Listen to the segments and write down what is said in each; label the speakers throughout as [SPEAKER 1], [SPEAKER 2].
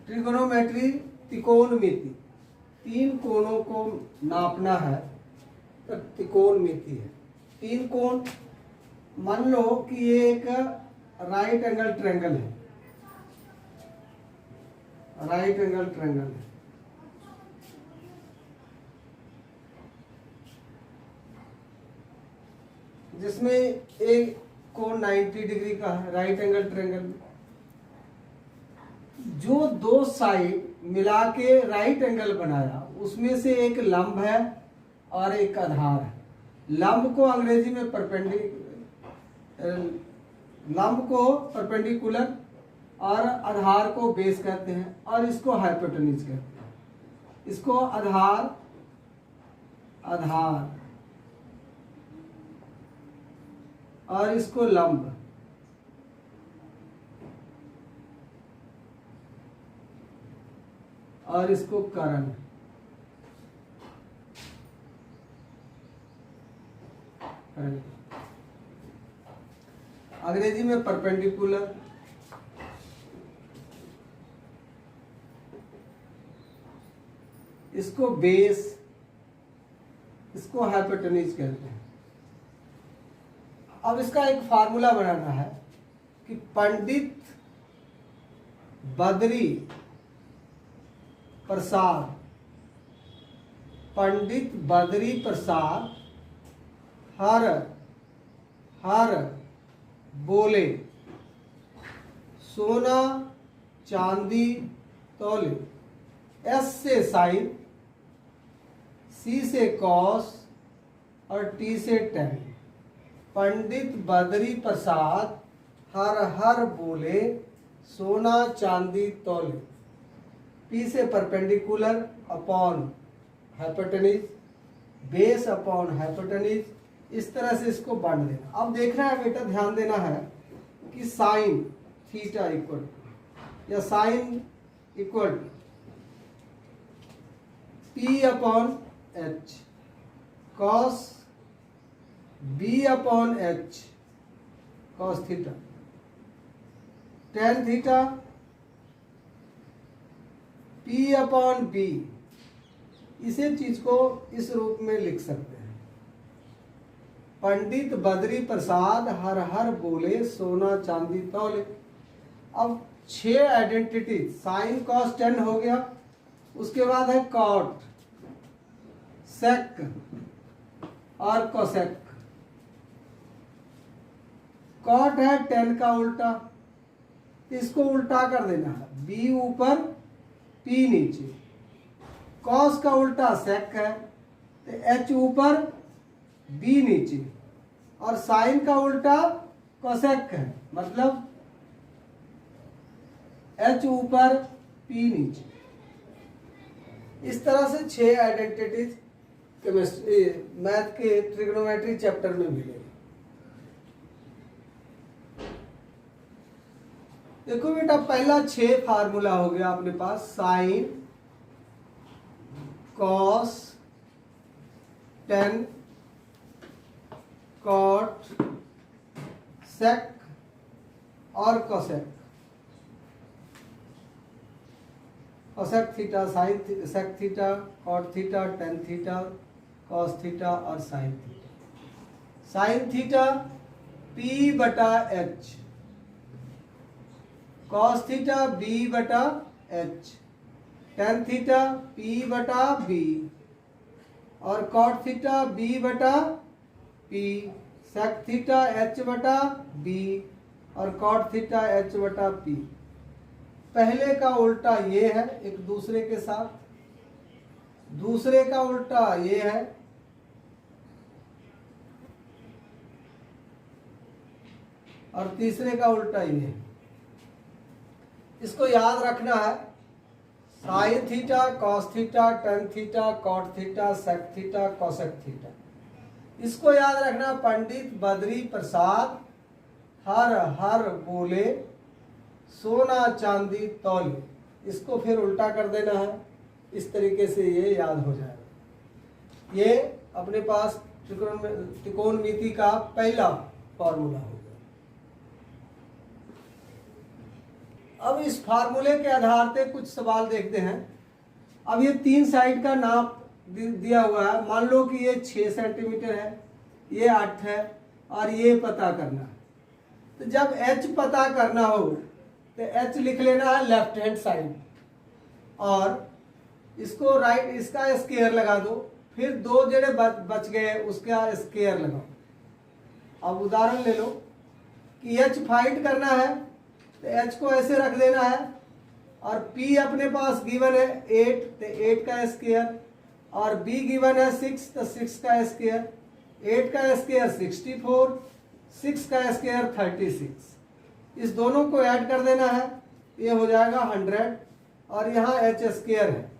[SPEAKER 1] Trigonometry त्रिकोणमिति, तीन कोणों को नापना है तो त्रिकोणमिति है। तीन कोण, मान लो कि ये एक राइट एंगल ट्रायंगल है, राइट एंगल ट्रायंगल है, जिसमें एक कोण 90 डिग्री का है, राइट एंगल ट्रायंगल में। जो दो साइड मिला के राइट एंगल बनाया उसमें से एक लंब है और एक आधार है। लंब को अंग्रेजी में लंब को परपेंडिकुलर और आधार को बेस कहते हैं और इसको हाइपोटेन्यूज कहते हैं। इसको आधार और इसको लंब, और इसको कर्ण। अंग्रेजी में परपेंडिकुलर, इसको बेस, इसको हाइपोटेन्यूज कहते हैं। अब इसका एक फार्मूला बनाना है कि पंडित बद्री प्रसाद, पंडित बद्री प्रसाद हर बोले सोना चांदी तौले। एस से साइन, सी से कॉस और टी से टेन। पंडित बद्री प्रसाद हर बोले सोना चांदी तौले। पी से perpendicular upon hypotenuse, base upon hypotenuse, इस तरह से इसको बांट देना। अब देखना है बेटा, ध्यान देना है कि साइन थीटा इक्वल या sine equal P upon H cos B upon H cos theta, tan theta P upon B. इसे चीज को इस रूप में लिख सकते हैं, पंडित बद्री प्रसाद हर बोले सोना चांदी तौले। अब 6 आइडेंटिटी, साइन कॉस टेन हो गया, उसके बाद है कॉट, सेक और कोसेक। कॉट है 10 का उल्टा, इसको उल्टा कर देना है, बी ऊपर पी नीचे। कॉस का उल्टा सेक है तो एच ऊपर बी नीचे, और साइन का उल्टा कोसेक है, मतलब एच ऊपर पी नीचे। इस तरह से 6 आइडेंटिटीज केमिस्ट्री मैथ के ट्रिग्नोमेट्री चैप्टर में मिलेगी। देखो बेटा, पहला 6 फार्मूला हो गया अपने पास, sine cos tan cot sec और cosec. Cosec theta, sine sec theta, cot theta, tan theta, cos theta और sine theta. Sine theta P बटा एच, कॉस थीटा बी बटा एच, टेन थीटा पी बटा B और cot theta B बटा P, sec theta H बटा B और cot theta H बटा P. पहले का उल्टा ये है एक दूसरे के साथ, दूसरे का उल्टा ये है, और तीसरे का उल्टा ये है। इसको याद रखना है, sine theta cos theta tan theta cot theta sec theta cosec theta. इसको याद रखना, पंडित बद्री प्रसाद हर बोले सोना चांदी तौले। इसको फिर उल्टा कर देना है, इस तरीके से ये याद हो जाएगा। ये अपने पास त्रिकोणमिति का पहला फॉर्मूला हो गया। अब इस फार्मूले के आधार पे कुछ सवाल देखते हैं। अब ये 3 साइड का नाप दिया हुआ है। मान लो कि ये 6 सेंटीमीटर है, ये 8 है और ये पता करना है। तो जब h पता करना हो तो h लिख लेना है लेफ्ट हैंड साइड और इसको राइट, इसका स्क्वायर लगा दो, फिर 2 जेड़े बच गए उसका स्क्वायर लगाओ। अब उदाहरण ले लो कि h फाइंड करना है तो h को ऐसे रख देना है और p अपने पास गिवन है 8 तो 8 का स्क्वायर और b गिवन है 6 तो 6 का स्क्वायर, 8 का स्क्वायर 64, 6 का स्क्वायर 36। इस दोनों को ऐड कर देना है, ये हो जाएगा 100 और यहाँ h स्क्वायर है,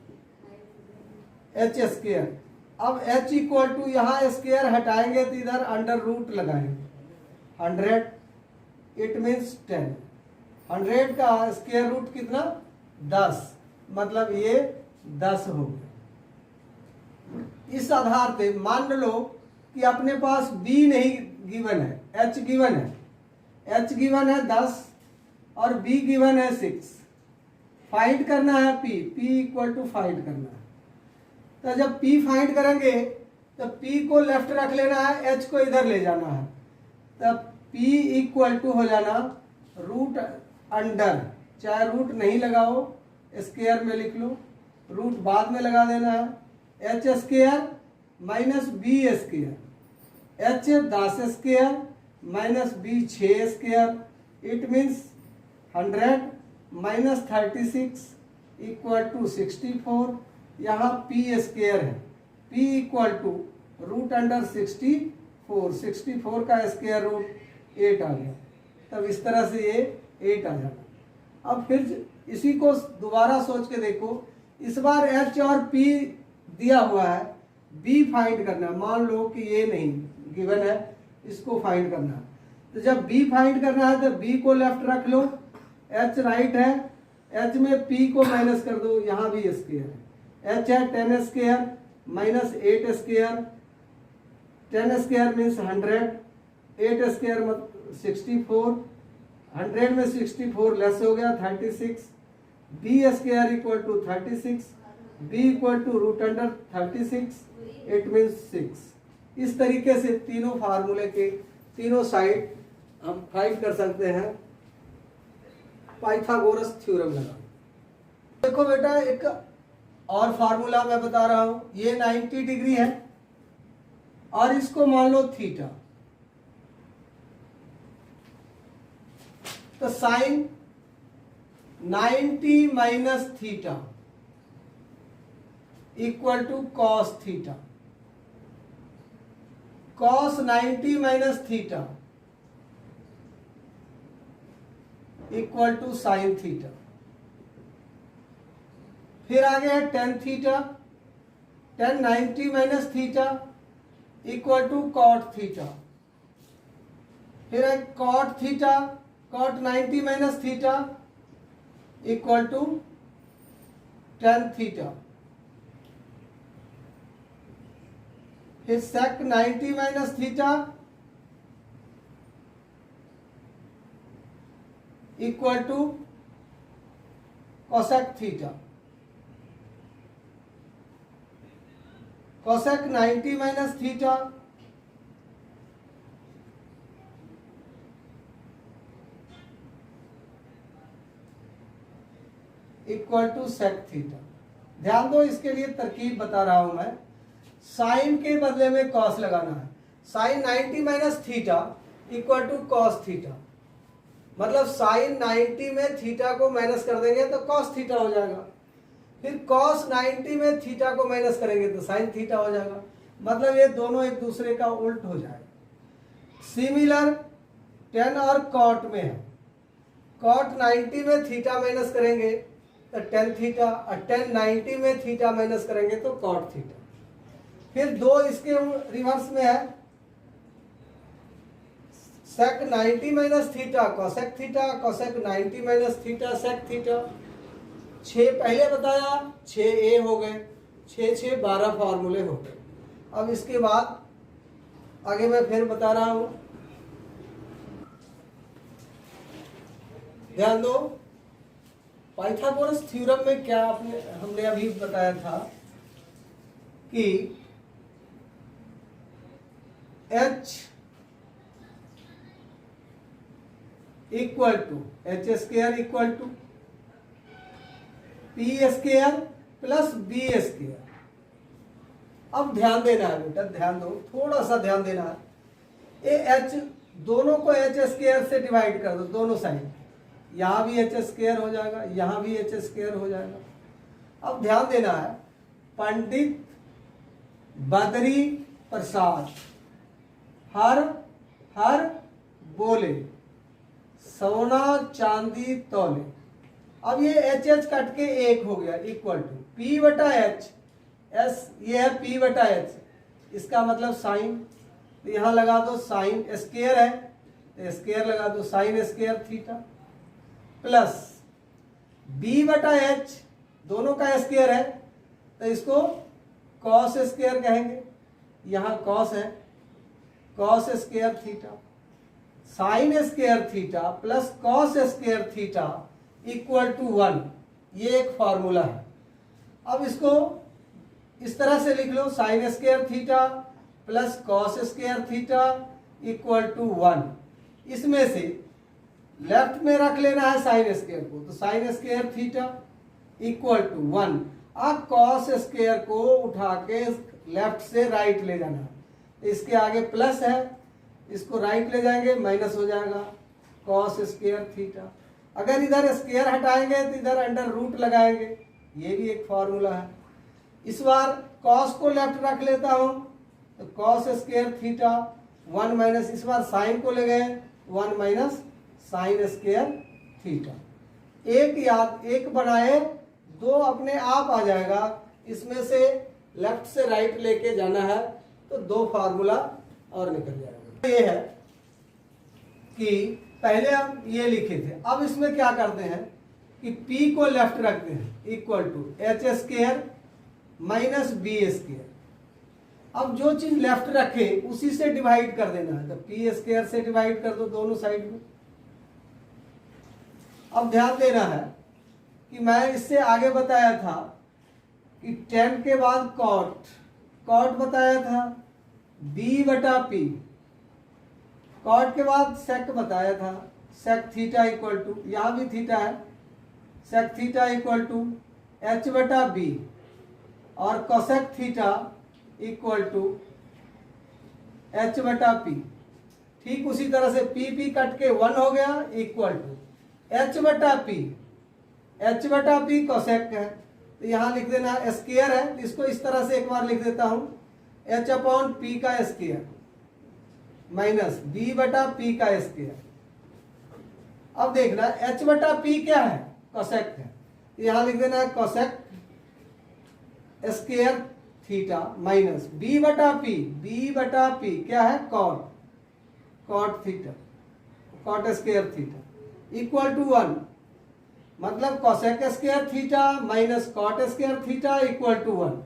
[SPEAKER 1] h स्क्वायर। अब h इक्वल टू यहाँ स्क्वायर हटाएंगे तो इधर अंडर रूट लगाएंगे, 100 इट मीन्स 10। 100 का स्क्वायर रूट कितना 10, मतलब ये 10 हो गया। इस आधार पे मान लो कि अपने पास b नहीं गिवन है, h गिवन है, h गिवन है 10 और b गिवन है 6। फाइंड करना है p इक्वल टू फाइंड करना है। तो जब p फाइंड करेंगे तो p को लेफ्ट रख लेना है, h को इधर ले जाना है, तब p इक्वल टू हो जाना रूट अंडर, चाहे रूट नहीं लगाओ स्क्वायर में लिख लो, रूट बाद में लगा देना है, h square minus b square, h 10 square minus b 6 square, it means 100 minus 36 equal to 64। यहाँ p स्क्वायर है, p equal to root under 64, 64 का स्क्वायर रूट 8 आ गया। तब इस तरह से ये 8 आ जाना। अब फिर इसी को दोबारा सोच के देखो, इस बार h और p दिया हुआ है, b फाइंड करना है। मान लो कि ये नहीं गिवन है, इसको फाइंड करना है। तो जब b फाइंड करना है तो b को लेफ्ट रख लो, h राइट है, h में p को माइनस कर दो, यहाँ भी स्क्वायर है, h है 10 square minus 8 square, 10 square means 100, 8 square मतलब 64, 100 में 64 लेस हो गया 36, b square equal to 36, b equal to root under 36, it means 6। इस तरीके से तीनों फार्मूले के तीनों साइड हम फाइंड कर सकते हैं पाइथागोरस थ्योरम लगा। देखो बेटा, एक और फार्मूला मैं बता रहा हूं, ये 90 डिग्री है और इसको मान लो थीटा, तो sine 90 minus theta equal to cos theta, cos 90 minus theta equal to sine theta. फिर आ गया tan theta, tan 90 minus theta equal to cot theta. फिर है cot theta, cot 90 minus theta equal to tan theta. फिर sec 90 minus theta equal to cosec theta. Cosec 90 minus theta equal to sec theta. ध्यान दो, इसके लिए तरकीब बता रहा हूं मैं। साइन के बदले में कॉस लगाना है। Sine 90 minus theta equal to cos theta, मतलब साइन 90 में थीटा को माइनस कर देंगे तो कॉस थीटा हो जाएगा। फिर कॉस 90 में थीटा को माइनस करेंगे तो साइन थीटा हो जाएगा, मतलब ये दोनों एक दूसरे का उल्ट हो जाएगा। सिमिलर टेन और कॉट में है, कॉट 90 में थीटा माइनस करेंगे तो टेन थीटा, और टेन 90 में थीटा माइनस करेंगे तो कॉट थीटा। फिर दो इसके रिवर्स में है, sec 90 minus theta cosec theta, cosec 90 minus theta sec theta. 6 पहले बताया, 6a हो गए, 6 6 12 फार्मूले हो गए। अब इसके बाद आगे मैं फिर बता रहा हूं, ध्यान दो। पाइथागोरस थ्योरम में क्या हमने अभी बताया था कि h equal to H square equal to P square plus B square. अब ध्यान देना है बेटा, ध्यान दो, थोड़ा सा ध्यान देना है। ये एच दोनों को एच स्क्वायर से डिवाइड कर दो, दोनों साइड, यहां भी एच स्क्वायर हो जाएगा, यहां भी एच स्क्वायर हो जाएगा। अब ध्यान देना है, पंडित बद्री प्रसाद हर हर बोले सोना चांदी तौले। अब ये एच एच कट के एक हो गया इक्वल टू पी बटा एच, एस ये है पी बटा एच, इसका मतलब साइन, तो यहां लगा दो साइन स्क्वायर है तो स्क्वायर लगा दो sine square theta, plus B बटा एच दोनों का स्क्वायर है तो इसको कॉस स्क्वायर कहेंगे, यहां कॉस है cos square theta, sine square theta plus cos square theta equal to 1, ये एक फॉर्मूला है। अब इसको इस तरह से लिख लो, sine square theta plus cos square theta equal to 1। इसमें से लेफ्ट में रख लेना है साइन स्क्वायर को, तो sine square theta equal to 1। अब कॉस स्क्वायर को उठा के लेफ्ट से राइट ले जाना है, इसके आगे प्लस है, इसको राइट ले जाएंगे माइनस हो जाएगा कॉस स्क्वायर थीटा। अगर इधर स्क्वायर हटाएंगे तो इधर अंडर रूट लगाएंगे, ये भी एक फॉर्मूला है। इस बार कॉस को लेफ्ट रख लेता हूं तो कॉस स्क्वायर थीटा 1 माइनस, इस बार साइन को ले गए 1 माइनस साइन स्क्वायर थीटा। एक बनाए दो अपने आप आ जाएगा, इसमें से लेफ्ट से राइट लेके जाना है तो दो फार्मूला और निकल जाएगा। ये है कि पहले हम ये लिखे थे, अब इसमें क्या करते हैं कि P को लेफ्ट रखते हैं equal to H square minus B square. अब जो चीज लेफ्ट रखे उसी से डिवाइड कर देना है, तो पी स्क्वायर से डिवाइड कर दो दोनों साइड में। अब ध्यान देना है कि मैं इससे आगे बताया था कि tan के बाद कॉट बताया था b बटा पी, कॉट के बाद सेक बताया था, सेक थीटा इक्वल टू, यहां भी थीटा है, sec theta equal to H बटा बी, और cosec theta equal to H बटा पी। ठीक उसी तरह से पी पी कट के 1 हो गया इक्वल टू एच बटा पी कोसेक है, तो यहां लिख देना स्क्वायर है, तो इसको इस तरह से एक बार लिख देता हूं एच अपॉन पी का स्क्वायर माइनस बी बटा पी का स्क्वायर। अब देखना एच बटा पी क्या है, कोसेक है, यहां लिख देना है cosec square theta minus B बटा पी क्या है cot theta, cot square theta equal to 1, मतलब cosec square theta minus cot square theta equal to 1।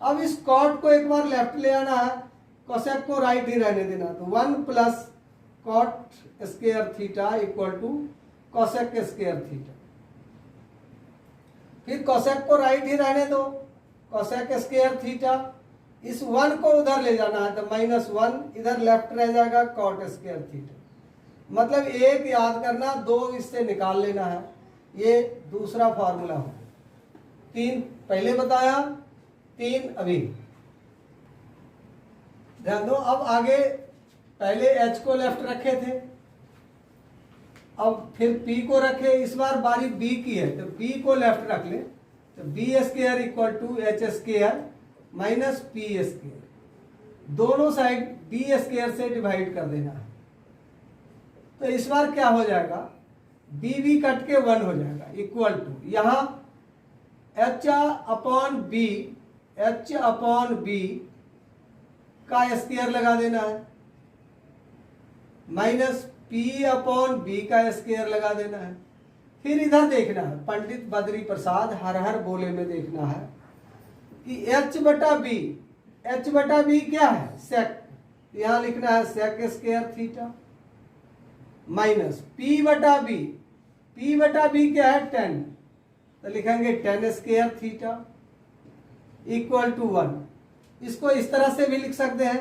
[SPEAKER 1] अब इस कॉट को एक बार लेफ्ट ले आना है, कोसेक को राइट ही रहने देना, तो 1 plus cot square theta equal to cosec square theta. फिर कोसेक को राइट ही रहने दो, कोसेक स्क्वायर थीटा, इस 1 को उधर ले जाना है तो -1 इधर लेफ्ट रह जाएगा कॉट स्क्वायर थीटा। मतलब एक याद करना, दो इससे निकाल लेना है, ये दूसरा फॉर्मूला हो। 3 पहले बताया, 3 अभी। ध्यान दो, अब आगे पहले H को लेफ्ट रखे थे, अब फिर P को रखे, इस बार बारी B की है तो B को लेफ्ट रख ले, तो B square equal to H square minus P square, दोनों साइड बी स्क्वायर से डिवाइड कर देना है। तो इस बार क्या हो जाएगा, बी बी कट के 1 हो जाएगा इक्वल टू, यहां एच अपॉन बी का स्क्वायर लगा देना है माइनस पी अपॉन बी का स्क्वायर लगा देना है। फिर इधर देखना है, पंडित बद्री प्रसाद हर हर बोले में देखना है कि एच बटा बी क्या है सेक, यहां लिखना है sec square theta minus P बटा बी क्या है 10, तो लिखेंगे tan square theta equal to 1। इसको इस तरह से भी लिख सकते हैं,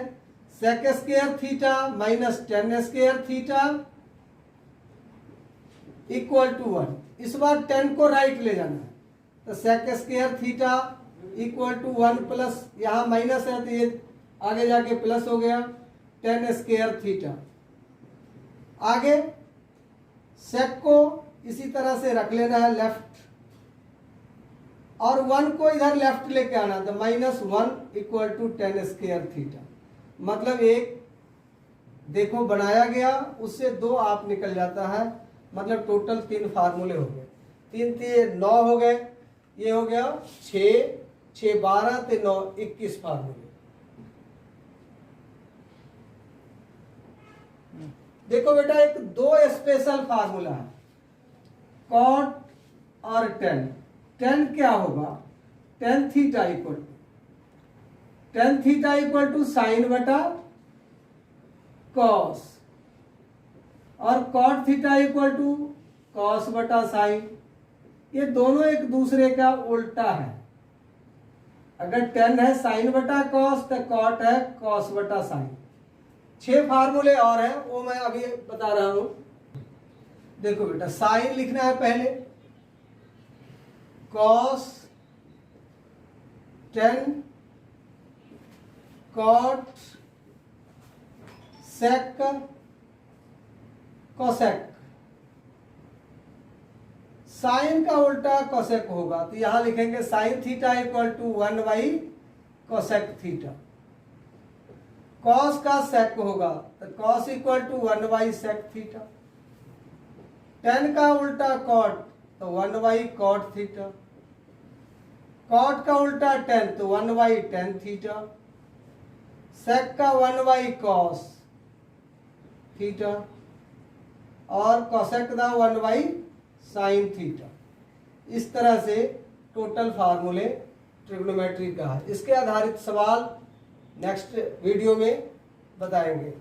[SPEAKER 1] sec square theta minus tan square theta equal to 1। इस बार 10 को राइट ले जाना है, तो sec square theta equal to 1 plus, यहाँ माइनस है तो ये आगे जाके प्लस हो गया, टेन स्क्वायर थीटा। आगे सेक को इसी तरह से रख लेना है लेफ्ट, और 1 को इधर लेफ्ट लेके आना, तो -1 equal to tan square theta. मतलब एक देखो बनाया गया, उससे 2 आप निकल जाता है, मतलब टोटल 3 फार्मूले हो गए। 3 3 9 हो गए, ये हो गया 6 6 12 ते 9 21 फार्मूले। देखो बेटा एक 2 स्पेशल फार्मूला है, कॉट और टेन। टेन क्या होगा, tan theta equal to sine बटा कॉस, और cot theta equal to cos बटा साइन। ये दोनों एक दूसरे का उल्टा है। अगर टेन है साइन बटा कॉस तो कॉट है कॉस बटा साइन। 6 फार्मूले और हैं, वो मैं अभी बता रहा हूं। देखो बेटा साइन लिखना है पहले, cos tan cot sec cosec. Sine का उल्टा कोसेक होगा, तो यहां लिखेंगे sine theta equal to 1 by cosec theta. Cos का सेक होगा तो cos equal to 1 by sec theta. Tan का उल्टा कॉट तो 1 बाई कॉट थीटा। कॉट का उल्टा टेन तो 1 बाई टेन थीटा। सेक का 1 बाई कॉस थीटा, और कोसेक का 1 बाई साइन थीटा। इस तरह से टोटल फार्मूले ट्रिग्नोमेट्री का है। इसके आधारित सवाल नेक्स्ट वीडियो में बताएंगे।